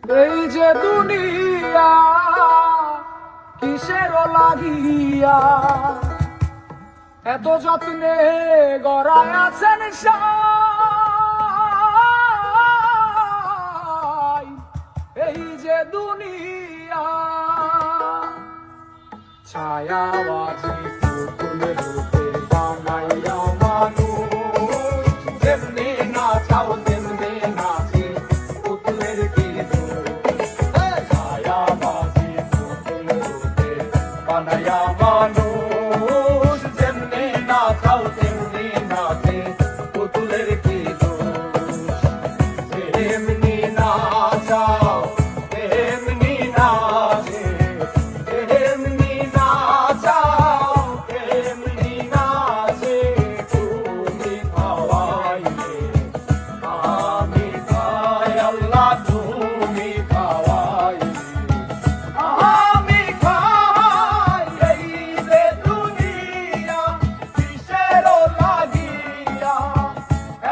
এই যে দুনিয়া কিসের লাগিয়া এত যত্নে গড়ায় আছেন সাই। এই যে দুনিয়া ছায়াবাজি পুতুল রূপে বানাইয়া মানুষ যেমনি নাচাও তেমনি নাচে পুতুলের কি ছায়াবাজি পুতুল রূপে বানাইয়া মানুষ যেমনি নাচাও তেমনি নাচে পুতুলের কি তেমনি নাচাও তেমনি নাচে তেমনি নাচাও তেমনি নাচে তুমি খাওয়াইলে আমি খাই আল্লাহ তুমি খাওয়াইলে আমি খাই। এই যে দুনিয়া কিসের লাগিয়া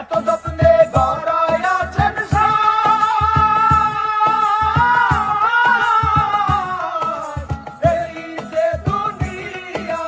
এত যত্নে গড়ায় আছেন সাই। এই যে দুনিয়া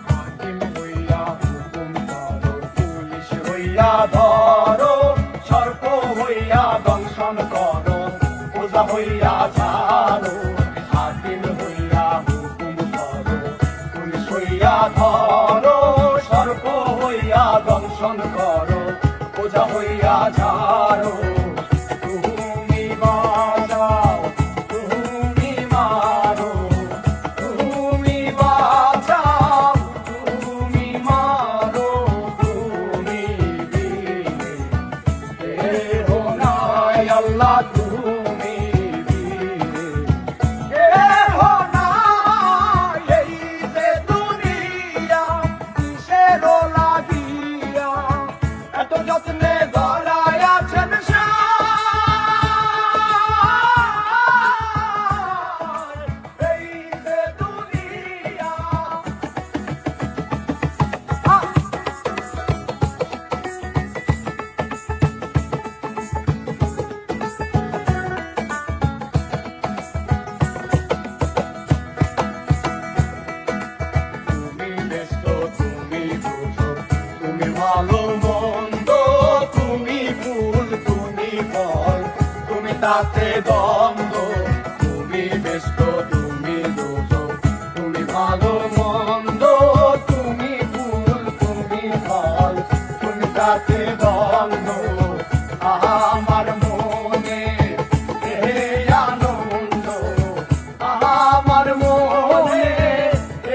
হাকিম হইয়া হুকুম করো, পুলিশ হইয়া ধরো, সর্প হইয়া দংশন করো, ওঝা হইয়া ছাড়ো। হাকিম হইয়া হুকুম করো, পুলিশ হইয়া ধরো, সর্প হইয়া দংশন করো, ওঝা হইয়া ছাড়ো। তুমি বাঁচাও তুমি মারো, তুমি বাঁচাও তুমি মারো, তুমি বিনে কেহ নাই আল্লাহ তুমি বিনে কেহ নাই। এই যে দুনিয়া কিসের লাগিয়া এত যত্নে গড়ায় আছেন সাই। এই যে দুনিয়া তুমি ব্যস্ত তুমি বুঝো তুমি ভালো মন্দ তুমি ফুল তুমি ফল তুমি তাতে দ্বন্দ্ব। তুমি ব্যস্ত তুমি বুঝো তুমি ভালো মন্দ তুমি ফুল তুমি ফল তুমি তাতে দ্বন্দ্ব। আমার মনে এই আনন্দ আমার মনে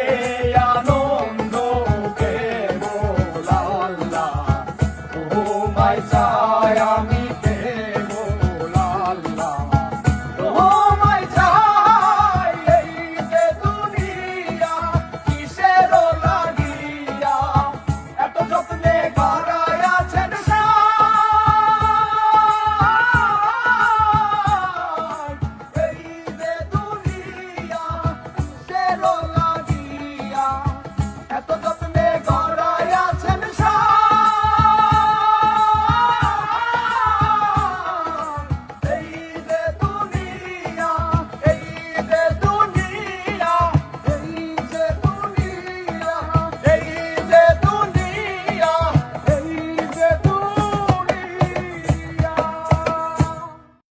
এই আনন্দ কেবল আল্লাহ তোমায় চাই।